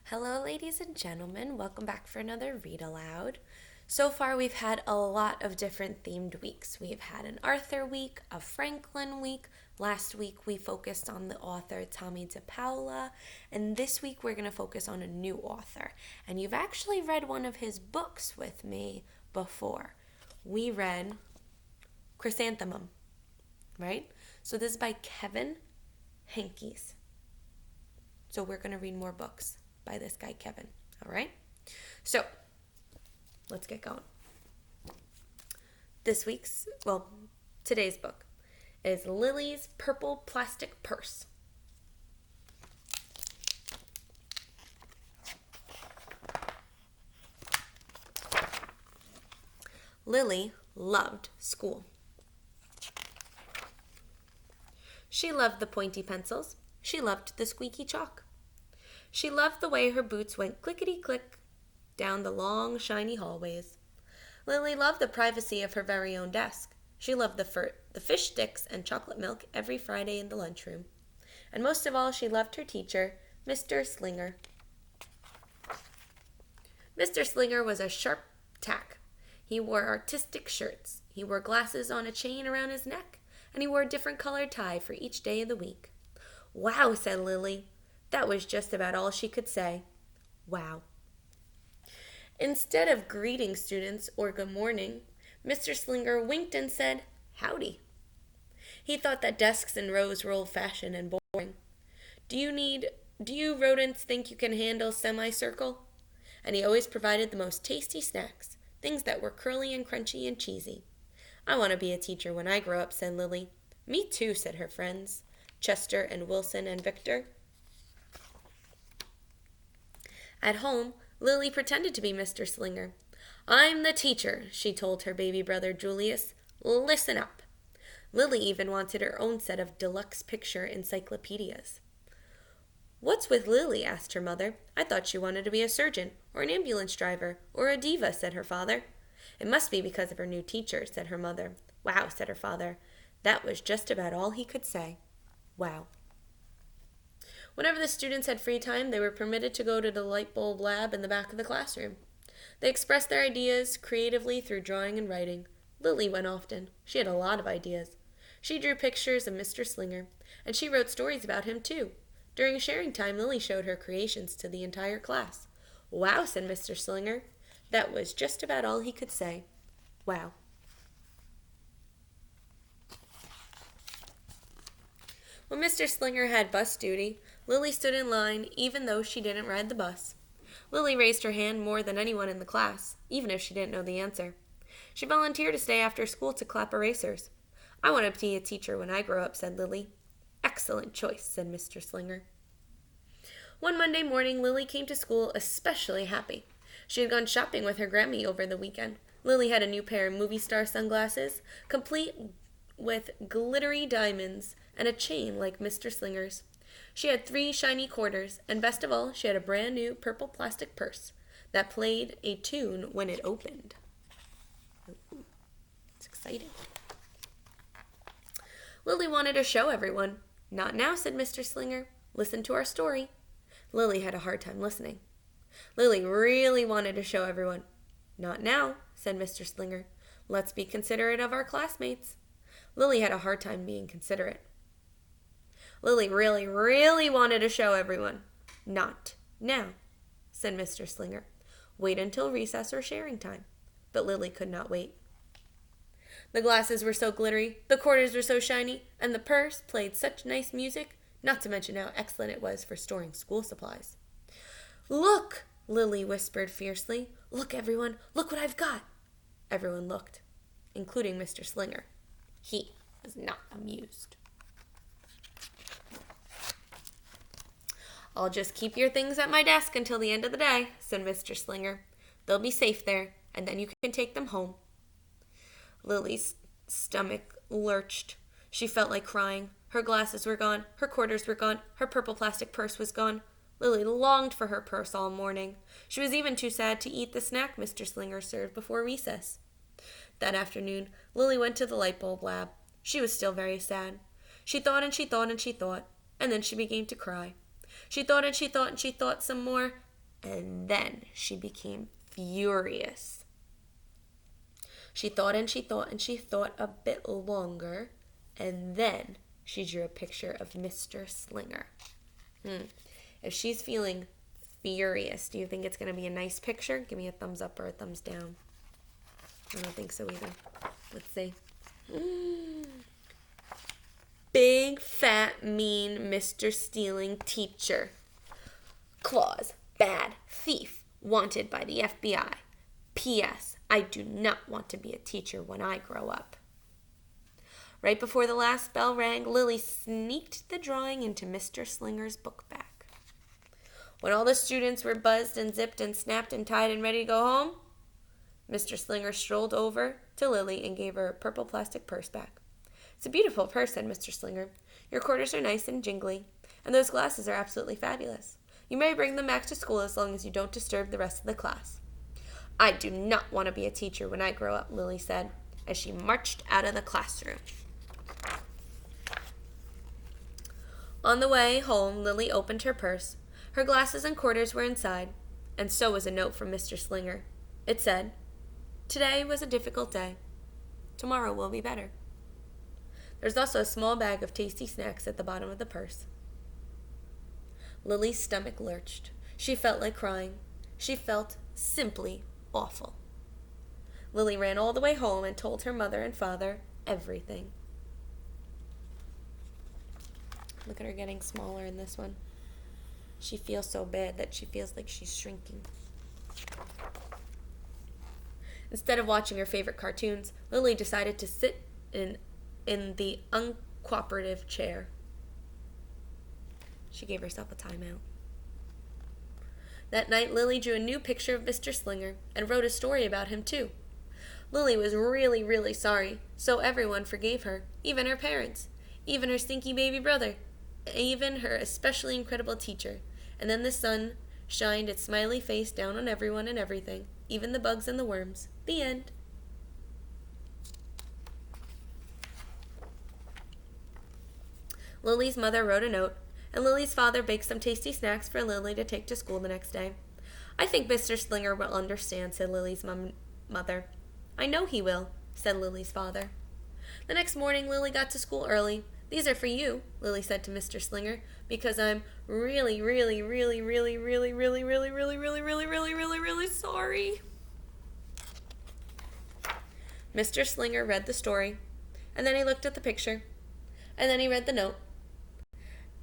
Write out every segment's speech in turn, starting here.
Hello, ladies and gentlemen. Welcome back for another read aloud. So far, we've had a lot of different themed weeks. We've had an Arthur week, a Franklin week. Last week, we focused on the author Tommy DePaola, and this week, we're going to focus on a new author. And you've actually read one of his books with me before. We read Chrysanthemum, right? So this is by Kevin Henkes. So we're going to read more books by this guy, Kevin. All right? So, let's get going. Today's book is Lilly's Purple Plastic Purse. Lilly loved school. She loved the pointy pencils. She loved the squeaky chalk. She loved the way her boots went clickety-click down the long, shiny hallways. Lilly loved the privacy of her very own desk. She loved the fish sticks and chocolate milk every Friday in the lunchroom. And most of all, she loved her teacher, Mr. Slinger. Mr. Slinger was a sharp tack. He wore artistic shirts. He wore glasses on a chain around his neck, and he wore a different colored tie for each day of the week. "Wow," said Lilly. That was just about all she could say. Wow. Instead of greeting students or good morning, Mr. Slinger winked and said, "Howdy." He thought that desks and rows were old-fashioned and boring. Do you rodents think you can handle semicircle? And he always provided the most tasty snacks, things that were curly and crunchy and cheesy. "I want to be a teacher when I grow up," said Lilly. "Me too," said her friends, Chester and Wilson and Victor. At home, Lilly pretended to be Mr. Slinger. "I'm the teacher," she told her baby brother Julius. "Listen up." Lilly even wanted her own set of deluxe picture encyclopedias. "What's with Lilly?" asked her mother. "I thought she wanted to be a surgeon, or an ambulance driver, or a diva," said her father. "It must be because of her new teacher," said her mother. "Wow," said her father. That was just about all he could say. Wow. Whenever the students had free time, they were permitted to go to the light bulb lab in the back of the classroom. They expressed their ideas creatively through drawing and writing. Lilly went often. She had a lot of ideas. She drew pictures of Mr. Slinger, and she wrote stories about him, too. During sharing time, Lilly showed her creations to the entire class. "Wow," said Mr. Slinger. That was just about all he could say. Wow. When Mr. Slinger had bus duty, Lilly stood in line even though she didn't ride the bus. Lilly raised her hand more than anyone in the class, even if she didn't know the answer. She volunteered to stay after school to clap erasers. "I want to be a teacher when I grow up," said Lilly. "Excellent choice," said Mr. Slinger. One Monday morning, Lilly came to school especially happy. She had gone shopping with her Grammy over the weekend. Lilly had a new pair of movie star sunglasses, complete with glittery diamonds and a chain like Mr. Slinger's. She had 3 shiny quarters, and best of all, she had a brand new purple plastic purse that played a tune when it opened. Ooh, it's exciting. Lilly wanted to show everyone. "Not now," said Mr. Slinger. "Listen to our story." Lilly had a hard time listening. Lilly really wanted to show everyone. "Not now," said Mr. Slinger. "Let's be considerate of our classmates." Lilly had a hard time being considerate. Lilly really, really wanted to show everyone. "Not now," said Mr. Slinger. "Wait until recess or sharing time." But Lilly could not wait. The glasses were so glittery, the quarters were so shiny, and the purse played such nice music, not to mention how excellent it was for storing school supplies. "Look!" Lilly whispered fiercely. "Look, everyone! Look what I've got!" Everyone looked, including Mr. Slinger. He was not amused. "I'll just keep your things at my desk until the end of the day," said Mr. Slinger. "They'll be safe there, and then you can take them home." Lilly's stomach lurched. She felt like crying. Her glasses were gone. Her quarters were gone. Her purple plastic purse was gone. Lilly longed for her purse all morning. She was even too sad to eat the snack Mr. Slinger served before recess. That afternoon, Lilly went to the light bulb lab. She was still very sad. She thought and she thought and she thought, and then she began to cry. She thought and she thought and she thought some more, And then she became furious. She thought and she thought and she thought a bit longer, and then she drew a picture of Mr. Slinger. If she's feeling furious, do you think it's going to be a nice picture? Give me a thumbs up or a thumbs down. I don't think so either. Let's see. Big, fat, mean Mr. Stealing teacher. Claus, bad, thief, wanted by the FBI. P.S. I do not want to be a teacher when I grow up. Right before the last bell rang, Lilly sneaked the drawing into Mr. Slinger's book bag. When all the students were buzzed and zipped and snapped and tied and ready to go home, Mr. Slinger strolled over to Lilly and gave her a purple plastic purse back. It's a beautiful purse, said Mr. Slinger. Your quarters are nice and jingly, and those glasses are absolutely fabulous. You may bring them back to school as long as you don't disturb the rest of the class. I do not want to be a teacher when I grow up, Lilly said, as she marched out of the classroom. On the way home, Lilly opened her purse. Her glasses and quarters were inside, and so was a note from Mr. Slinger. It said, "Today was a difficult day. Tomorrow will be better." There's also a small bag of tasty snacks at the bottom of the purse. Lily's stomach lurched. She felt like crying. She felt simply awful. Lilly ran all the way home and told her mother and father everything. Look at her getting smaller in this one. She feels so bad that she feels like she's shrinking. Instead of watching her favorite cartoons, Lilly decided to sit in the uncooperative chair. She gave herself a timeout. That night, Lilly drew a new picture of Mr. Slinger and wrote a story about him, too. Lilly was really, really sorry, so everyone forgave her, even her parents, even her stinky baby brother, even her especially incredible teacher. And then the sun shined its smiley face down on everyone and everything, even the bugs and the worms. The end. Lily's mother wrote a note, and Lily's father baked some tasty snacks for Lilly to take to school the next day. I think Mr. Slinger will understand, said Lily's mother. I know he will, said Lily's father. The next morning, Lilly got to school early. These are for you, Lilly said to Mr. Slinger, because I'm really, really, really, really, really, really, really, really, really, really, really, really, really sorry. Mr. Slinger read the story, and then he looked at the picture, and then he read the note,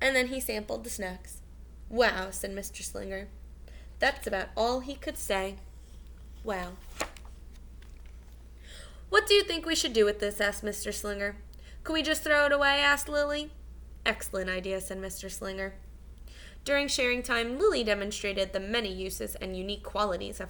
and then he sampled the snacks. Wow, said Mr. Slinger. That's about all he could say. Wow. What do you think we should do with this? Asked Mr. Slinger. Could we just throw it away? Asked Lilly. Excellent idea, said Mr. Slinger. During sharing time, Lilly demonstrated the many uses and unique qualities of